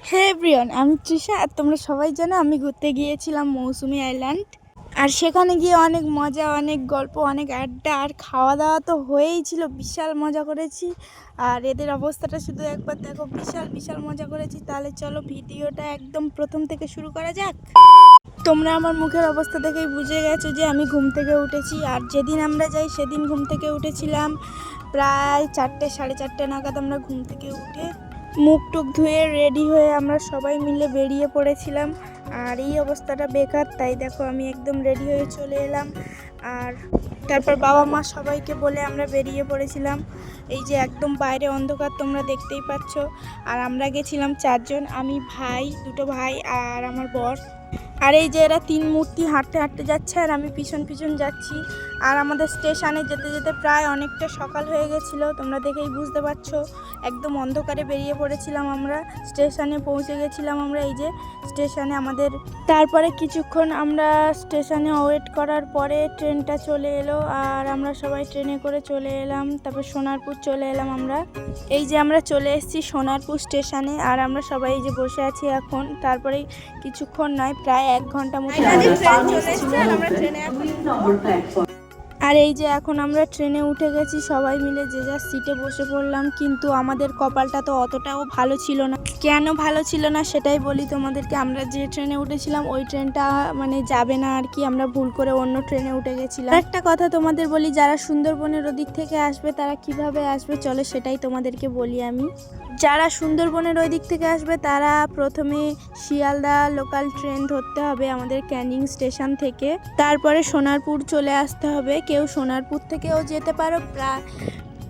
হে everyone, আমি তৃষা। আর তোমরা সবাই জানো আমি ঘুরতে গিয়েছিলাম মৌসুমী আইল্যান্ড। আর সেখানে গিয়ে অনেক মজা, অনেক গল্প, অনেক আড্ডা আর খাওয়া দাওয়া তো হয়েই ছিল। বিশাল মজা করেছি। আর এদের অবস্থাটা শুধু একবার দেখো, বিশাল বিশাল মজা করেছি। তাহলে চলো ভিডিওটা একদম প্রথম থেকে শুরু করা যাক। তোমরা আমার মুখের অবস্থা দেখেই বুঝে গেছো যে আমি ঘুম থেকে উঠেছি। আর যেদিন আমরা যাই সেদিন ঘুম থেকে উঠেছিলাম প্রায় 4টে, 4:30 নাগাদ। আমরা ঘুম থেকে উঠে মুখ টুক ধুয়ে রেডি হয়ে আমরা সবাই মিলে বেরিয়ে পড়েছিলাম। আর এই অবস্থাটা বেকার, তাই দেখো আমি একদম রেডি হয়ে চলে এলাম। আর তারপর বাবা মা সবাইকে বলে আমরা বেরিয়ে পড়েছিলাম। এই যে একদম বাইরে অন্ধকার, তোমরা দেখতেই পাচ্ছ। আর আমরা গেছিলাম 4 জন, আমি, ভাই, 2টো ভাই আর আমার বর। আর এই যে এরা 3 মূর্তি হাঁটতে হাঁটতে যাচ্ছে আর আমি পিছন পিছন যাচ্ছি। আর আমাদের স্টেশনে যেতে যেতে প্রায় অনেকটা সকাল হয়ে গেছিলো, তোমরা দেখেই বুঝতে পারছো। একদম অন্ধকারে বেরিয়ে পড়েছিলাম আমরা। স্টেশনে পৌঁছে গেছিলাম আমরা, এই যে স্টেশনে আমাদের। তারপরে কিছুক্ষণ আমরা স্টেশনে ওয়েট করার পরে ট্রেনটা চলে এলো আর আমরা সবাই ট্রেনে করে চলে এলাম। তারপর সোনারপুর চলে এলাম আমরা। এই যে আমরা চলে এসেছি সোনারপুর স্টেশনে আর আমরা সবাই এই যে বসে আছি এখন। তারপরে কিছুক্ষণ নয়, প্রায় 1 ঘন্টা মতো আর এই যে এখন আমরা ট্রেনে উঠে গেছি, সবাই মিলে যে যার সিটে বসে পড়লাম। কিন্তু আমাদের কপালটা তো অতটাও ভালো ছিল না। কেন ভালো ছিল না সেটাই বলি তোমাদেরকে। আমরা যে ট্রেনে উঠেছিলাম ওই ট্রেনটা মানে যাবে না আর কি, আমরা ভুল করে অন্য ট্রেনে উঠে গেছিলাম। একটা কথা তোমাদের বলি, যারা সুন্দরবনের ওদিক থেকে আসবে তারা কিভাবে আসবে চলো সেটাই তোমাদেরকে বলি আমি। যারা সুন্দরবনের ওই দিক থেকে আসবে তারা প্রথমে শিয়ালদা লোকাল ট্রেন ধরতে হবে আমাদের ক্যানিং স্টেশন থেকে। তারপরে সোনারপুর চলে আসতে হবে। কেউ সোনারপুর থেকেও যেতে পারো,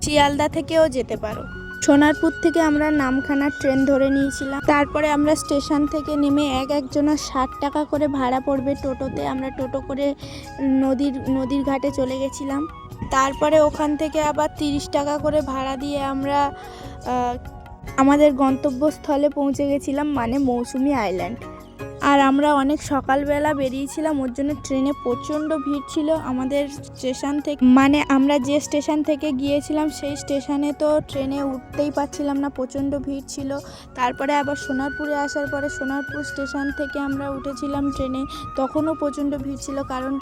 শিয়ালদা থেকেও যেতে পারো। সোনারপুর থেকে আমরা নামখানা ট্রেন ধরে নিয়েছিলাম। তারপরে আমরা স্টেশন থেকে নেমে একজনের 60 টাকা করে ভাড়া পড়বে টোটোতে। আমরা টোটো করে নদীর ঘাটে চলে গেছিলাম। তারপরে ওখান থেকে আবার 30 টাকা করে ভাড়া দিয়ে আমরা আমাদের গন্তব্যস্থলে পৌঁছে গেছিলাম, মানে মৌসুমী আইল্যান্ড। আর আমরা অনেক সকালবেলা বেরিয়েছিলাম, ওর জন্য ট্রেনে প্রচণ্ড ভিড় ছিল আমাদের স্টেশন থেকে। মানে আমরা যে স্টেশন থেকে গিয়েছিলাম সেই স্টেশনে তো ট্রেনে উঠতেই পারছিলাম না, প্রচণ্ড ভিড় ছিল। তারপরে আবার সোনারপুরে আসার পরে সোনারপুর স্টেশন থেকে আমরা উঠেছিলাম ট্রেনে, তখনও প্রচণ্ড ভিড় ছিল। কারণ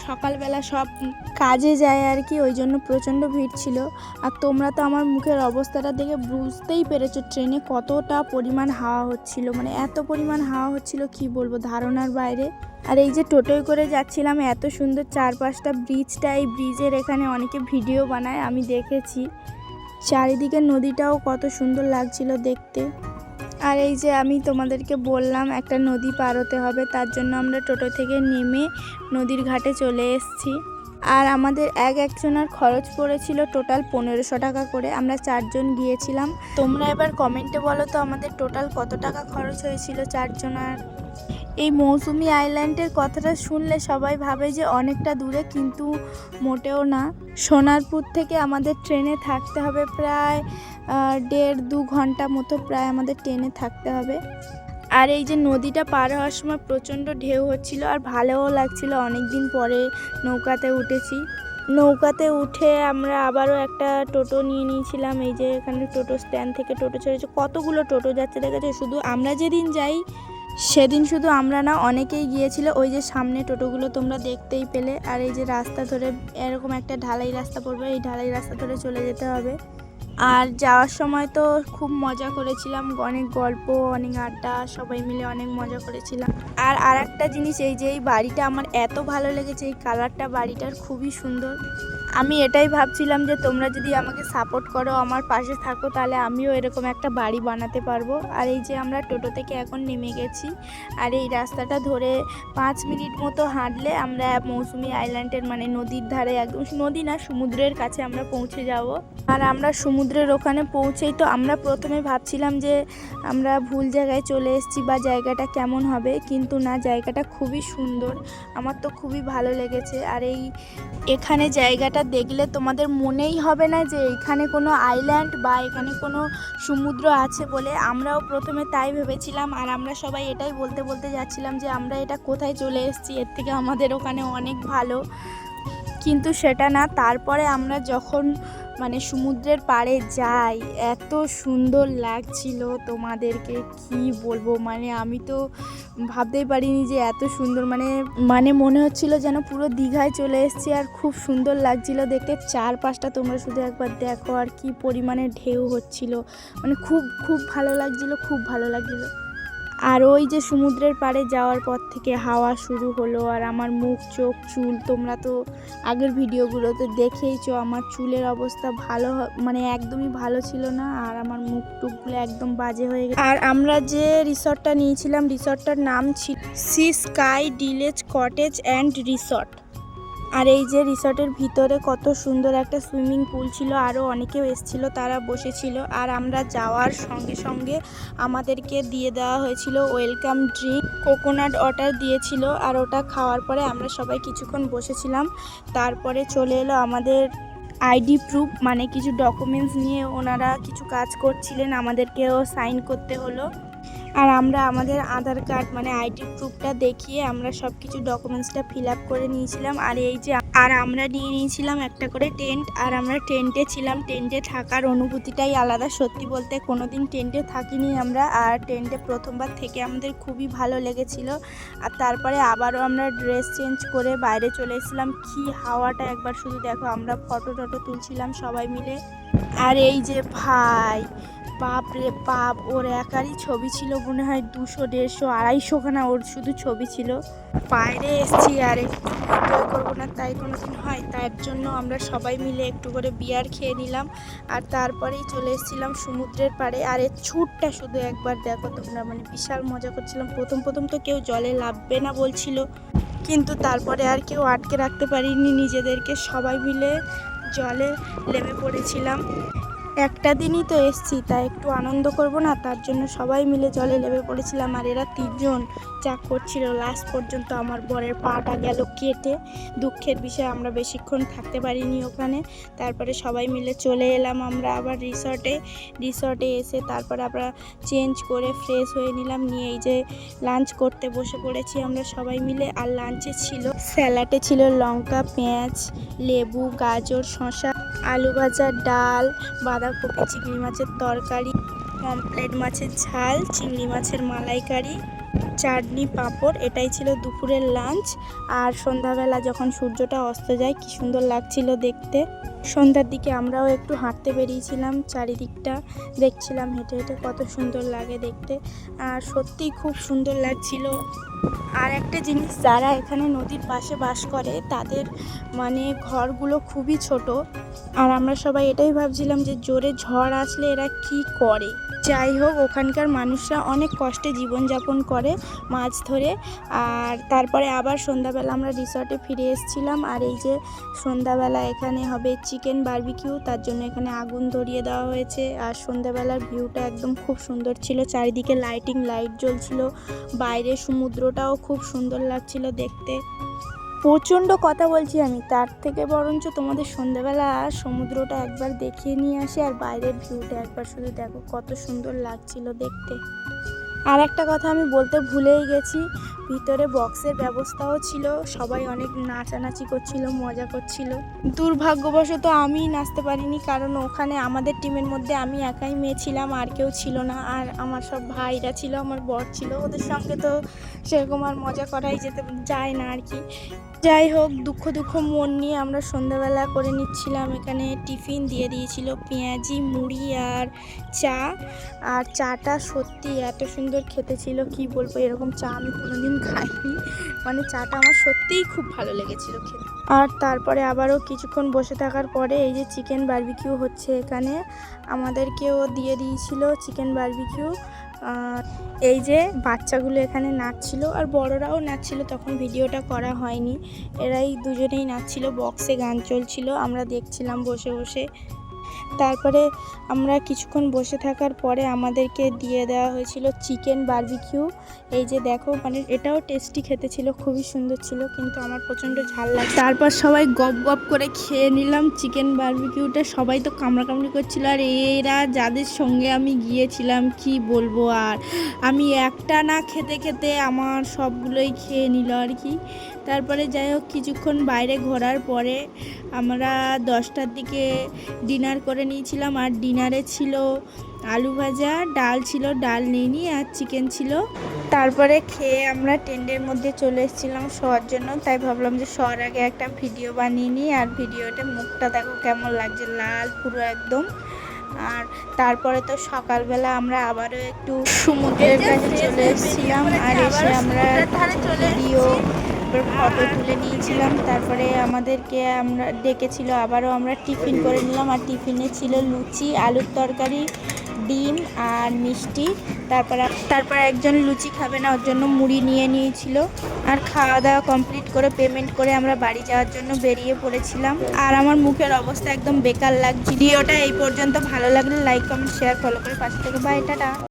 সকালবেলা সব কাজে যায় আর কি, ওই জন্য প্রচণ্ড ভিড় ছিল। আর তোমরা তো আমার মুখের অবস্থাটা দেখে বুঝতেই পেরেছো ট্রেনে কতটা পরিমাণ হাওয়া হচ্ছিল, মানে এত পরিমাণ হাওয়া হচ্ছিল কি বলবো, ধারণার বাইরে। আর এই যে টোটোয় করে যাচ্ছিলাম, এত সুন্দর চারপাশটা, ব্রিজটা, এই ব্রিজের এখানে অনেকে ভিডিও বানায়, আমি দেখেছি। চারিদিকে নদীটাও কত সুন্দর লাগছিল দেখতে। আর এই যে আমি তোমাদেরকে বললাম একটা নদী পার হতে হবে, তার জন্য আমরা টোটো থেকে নেমে নদীর ঘাটে চলে এসেছি। আর আমাদের একজনের খরচ পড়েছিল টোটাল 1500 টাকা করে। আমরা 4 জন গিয়েছিলাম। তোমরা এবার কমেন্টে বলো তো আমাদের টোটাল কত টাকা খরচ হয়েছিল 4 জনের। এই মৌসুমী আইল্যান্ডের কথাটা শুনলে সবাই ভাবে যে অনেকটা দূরে, কিন্তু মোটেও না। সোনারপুর থেকে আমাদের ট্রেনে থাকতে হবে প্রায় 1.5-2 ঘন্টা মতো, প্রায় আমাদের ট্রেনে থাকতে হবে। আর এই যে নদীটা পার হওয়ার সময় প্রচণ্ড ঢেউ হচ্ছিল আর ভালোও লাগছিল। অনেক দিন পরে নৌকাতে উঠেছি। নৌকাতে উঠে আমরা আবারও একটা টোটো নিয়ে নিয়েছিলাম। এই যে এখানে টোটো স্ট্যান্ড থেকে টোটো ছেড়েছে, কতগুলো টোটো যাচ্ছে দেখেছো। শুধু আমরা যেদিন যাই সেদিন শুধু আমরা না, অনেকেই গিয়েছিল। ওই যে সামনে টোটোগুলো তোমরা দেখতেই পেলে। আর এই যে রাস্তা ধরে এরকম একটা ঢালাই রাস্তা পড়বে, এই ঢালাই রাস্তা ধরে চলে যেতে হবে। আর যাওয়ার সময় তো খুব মজা করেছিলাম, অনেক গল্প, অনেক আড্ডা, সবাই মিলে অনেক মজা করেছিলাম। আর একটা জিনিস, এই যে এই বাড়িটা আমার এত ভালো লেগেছে, এই কালারটা বাড়িটার খুবই সুন্দর। আমি এটাই ভাবছিলাম যে তোমরা যদি আমাকে সাপোর্ট করো, আমার পাশে থাকো, তাহলে আমিও এরকম একটা বাড়ি বানাতে পারবো। আর এই যে আমরা টোটো থেকে এখন নেমে গেছি। আর এই রাস্তাটা ধরে 5 মিনিট মতো হাঁটলে আমরা মৌসুমী আইল্যান্ডের, মানে নদীর ধারে, একদম নদী না সমুদ্রের কাছে আমরা পৌঁছে যাব। আর আমরা সমুদ্রের ওখানে পৌঁছেই তো আমরা প্রথমে ভাবছিলাম যে আমরা ভুল জায়গায় চলে এসেছি বা জায়গাটা কেমন হবে, কিন্তু না, জায়গাটা খুবই সুন্দর, আমার তো খুবই ভালো লেগেছে। আর এখানে জায়গাটা দেখলে তোমাদের মনেই হবে না যে এখানে কোনো আইল্যান্ড বা এখানে কোনো সমুদ্র আছে বলে। আমরাও প্রথমে তাই ভেবেছিলাম। আর আমরা সবাই এটাই বলতে বলতে যাচ্ছিলাম যে আমরা এটা কোথায় চলে এসেছি, এর থেকে আমাদের ওখানে অনেক ভালো। কিন্তু সেটা না। তারপরে আমরা যখন মানে সমুদ্রের পাড়ে যাই, এত সুন্দর লাগছিল তোমাদেরকে কি বলবো। মানে আমি তো ভাবতেই পারিনি যে এত সুন্দর, মানে মনে হচ্ছিল যেন পুরো দীঘায় চলে এসেছি। আর খুব সুন্দর লাগছিল দেখতে চারপাশটা, তোমরা শুধু একবার দেখো আর কি পরিমাণে ঢেউ হচ্ছিল, মানে খুব খুব ভালো লাগছিল, খুব ভালো লাগছিল। আর ওই যে সমুদ্রের পাড়ে যাওয়ার পর থেকে হাওয়া শুরু হলো, আর আমার মুখ চোখ চুল, তোমরা তো আগের ভিডিওগুলোতে দেখেইছো আমার চুলের অবস্থা ভালো মানে একদমই ভালো ছিল না, আর আমার মুখ টুকগুলো একদম বাজে হয়ে গেছে। আর আমরা যে রিসর্টটা নিয়েছিলাম, রিসর্টটার নাম ছিল sea sky village cottage and resort. আর এই যে রিসর্টের ভিতরে কত সুন্দর একটা সুইমিং পুল ছিল, আরও অনেকেও এসেছিলো, তারা বসেছিল। আর আমরা যাওয়ার সঙ্গে সঙ্গে আমাদেরকে দিয়ে দেওয়া হয়েছিল ওয়েলকাম ড্রিঙ্ক, কোকোনাট ওয়াটার দিয়েছিল। আর ওটা খাওয়ার পরে আমরা সবাই কিছুক্ষণ বসেছিলাম। তারপরে চলে এলো আমাদের আইডি প্রুফ, মানে কিছু ডকুমেন্টস নিয়ে ওনারা কিছু কাজ করছিলেন, আমাদেরকেও সাইন করতে হলো। আর আমরা আমাদের আধার কার্ড মানে আইডি প্রুফটা দেখিয়ে আমরা সব কিছু ডকুমেন্টসটা ফিল আপ করে নিয়েছিলাম। আর এই যে আমরা নিয়ে নিয়েছিলাম একটা করে টেন্ট, আর আমরা টেন্টে ছিলাম। টেন্টে থাকার অনুভূতিটাই আলাদা, সত্যি বলতে কোনোদিন টেন্টে থাকিনি আমরা, আর টেন্টে প্রথমবার থেকে আমাদের খুবই ভালো লেগেছিল। আর তারপরে আবারও আমরা ড্রেস চেঞ্জ করে বাইরে চলে এসেছিলাম। কি হাওয়াটা একবার শুধু দেখো, আমরা ফটো টটো তুলছিলাম সবাই মিলে। আর এই যে ভাই, বাপ রে বাপ, ওর একারই ছবি ছিল মনে হয় 200, 150, 250 খানা ওর শুধু ছবি ছিল। বাইরে এসছি আর একটু এনজয় করবো না তাই কোনোদিন হয়, তার জন্য আমরা সবাই মিলে একটু করে বিয়ার খেয়ে নিলাম। আর তারপরেই চলে এসেছিলাম সমুদ্রের পাড়ে। আর এর ছুটটা শুধু একবার দেখো তোমরা, মানে বিশাল মজা করছিলাম। প্রথম তো কেউ জলে নামবে না বলছিল, কিন্তু তারপরে আর কেউ আটকে রাখতে পারিনি নিজেদেরকে, সবাই মিলে জলে নেমে পড়েছিলাম। একটা দিনই তো এসছি, তাই একটু আনন্দ করব না, তার জন্য সবাই মিলে জলে নেমে পড়েছিলাম। আর এরা 3 জন যা করছিল, লাস্ট পর্যন্ত আমার বরের পাটা গেল কেটে। দুঃখের বিষয়, আমরা বেশিক্ষণ থাকতে পারিনি ওখানে। তারপরে সবাই মিলে চলে এলাম আমরা আবার রিসর্টে এসে তারপরে আমরা চেঞ্জ করে ফ্রেশ হয়ে নিলাম, নিয়ে এই যে লাঞ্চ করতে বসে পড়েছি আমরা সবাই মিলে। আর লাঞ্চে ছিল স্যালাডে ছিল লঙ্কা, পেঁয়াজ, লেবু, গাজর, শসা, আলু ভাজা, ডাল, বাঁধাকপি, চিংড়ি মাছের তরকারি, পমফ্রেট মাছের ঝাল, চিংড়ি মাছের মালাইকারি, চাটনি, পাঁপড়। এটাই ছিল দুপুরের লাঞ্চ। আর সন্ধ্যাবেলা যখন সূর্যটা অস্ত যায় কি সুন্দর লাগছিল দেখতে। সন্ধ্যার দিকে আমরাও একটু হাঁটতে বেরিয়েছিলাম, চারিদিকটা দেখছিলাম হেঁটে হেঁটে, কত সুন্দর লাগে দেখতে। আর সত্যিই খুব সুন্দর লাগছিল। আর একটা জিনিস, যারা এখানে নদীর পাশে বাস করে তাদের মানে ঘরগুলো খুবই ছোট। আর আমরা সবাই এটাই ভাবছিলাম যে জোরে ঝড় আসলে এরা কি করে। যাই হোক, ওখানকার মানুষরা অনেক কষ্টে জীবনযাপন করে মাছ ধরে। আর তারপরে আবার সন্ধ্যাবেলা আমরা রিসর্টে ফিরে এসেছিলাম। আর এই যে সন্ধ্যাবেলা এখানে হবে চিকেন বারবিকিউ, তার জন্য এখানে আগুন ধরিয়ে দেওয়া হয়েছে। আর সন্ধ্যাবেলার ভিউটা একদম খুব সুন্দর ছিল, চারিদিকে লাইট জ্বলছিল, বাইরে সমুদ্রটাও খুব সুন্দর লাগছিল দেখতে। প্রচণ্ড কথা বলছি আমি, তার থেকে বরঞ্চ তোমাদের সন্ধ্যাবেলা সমুদ্রটা একবার দেখিয়ে নিয়ে আসি। আর বাইরের ভিউটা একবার শুধু দেখো, কত সুন্দর লাগছিল দেখতে। আর একটা কথা আমি বলতে ভুলেই গেছি, ভিতরে বক্সের ব্যবস্থাও ছিল, সবাই অনেক নাচানাচি করছিল, মজা করছিল। দুর্ভাগ্যবশত আমি নাচতে পারিনি, কারণ ওখানে আমাদের টিমের মধ্যে আমি একাই মেয়ে ছিলাম, আর কেউ ছিল না। আর আমার সব ভাইরা ছিল, আমার বর ছিল, ওদের সঙ্গে তো সেরকম আর মজা করাই যায় না আর কি। যাই হোক, দুঃখ মন নিয়ে আমরা সন্ধ্যাবেলা করে নিচ্ছিলাম। এখানে টিফিন দিয়ে দিয়েছিল পেঁয়াজি, মুড়ি আর চা। আর চাটা সত্যি এত সুন্দর খেতে ছিল, কি বলবো, এরকম চা আমি কোনোদিন খাইনি। মানে চাটা আমার সত্যিই খুব ভালো লেগেছিল খেতে। আর তারপরে আবারও কিছুক্ষণ বসে থাকার পরে এই যে চিকেন বারবিকিউ হচ্ছে এখানে, আমাদেরকেও দিয়ে দিয়েছিল চিকেন বারবিকিউ। এই যে বাচ্চাগুলো এখানে নাচছিল, আর বড়রাও নাচছিল, তখন ভিডিওটা করা হয়নি। এরাই দুজনেই নাচছিল, বক্সে গান চলছিল, আমরা দেখছিলাম বসে বসে। তারপরে আমরা কিছুক্ষণ বসে থাকার পরে আমাদেরকে দিয়ে দেওয়া হয়েছিল চিকেন বারবিকিউ। এই যে দেখো, মানে এটাও টেস্টি খেতে ছিল, খুবই সুন্দর ছিল, কিন্তু আমার প্রচণ্ড ঝাল লাগে। তারপর সবাই গপ করে খেয়ে নিলাম চিকেন বারবিকিউটা। সবাই তো কামড়াকামড়ি করছিল, আর এরা যাদের সঙ্গে আমি গিয়েছিলাম কি বলবো। আর আমি একটা না খেতে আমার সবগুলোই খেয়ে নিল আর কি। তারপরে যাই হোক কিছুক্ষণ বাইরে ঘোরার পরে আমরা 10টার দিকে ডিনার করে নিয়েছিলাম। আর ডিনারে ছিল আলু ভাজা, ডাল ছিল, ডাল নিইনি, আর চিকেন ছিল। তারপরে খেয়ে আমরা টেন্টের মধ্যে চলে এসেছিলাম শোয়ার জন্য। তাই ভাবলাম যে শোয়ার আগে একটা ভিডিও বানিয়ে নিই। আর ভিডিওতে মুখটা দেখো কেমন লাগছে, লাল পুরো একদম। আর তারপরে তো সকালবেলা আমরা আবারও একটু সমুদ্রের কাছে চলে এসেছিলাম। আর এসে আমরা ভিডিও ফটো তুলে নিয়েছিলাম। তারপরে আমাদেরকে ডেকেছিল, আবারও আমরা টিফিন করে নিলাম। আর টিফিনে ছিল লুচি, আলুর তরকারি, ডিম আর মিষ্টি। তারপর একজন লুচি খাবে না, ওর জন্য মুড়ি নিয়ে নিয়েছিল। আর খাওয়া দাওয়া কমপ্লিট করে পেমেন্ট করে আমরা বাড়ি যাওয়ার জন্য বেরিয়ে পড়েছিলাম। আর আমার মুখের অবস্থা একদম বেকার লাগছে। ভিডিওটা এই পর্যন্ত ভালো লাগলে লাইক, কমেন্ট, শেয়ার, ফলো করে পাশে থেকে বাই, টাটা।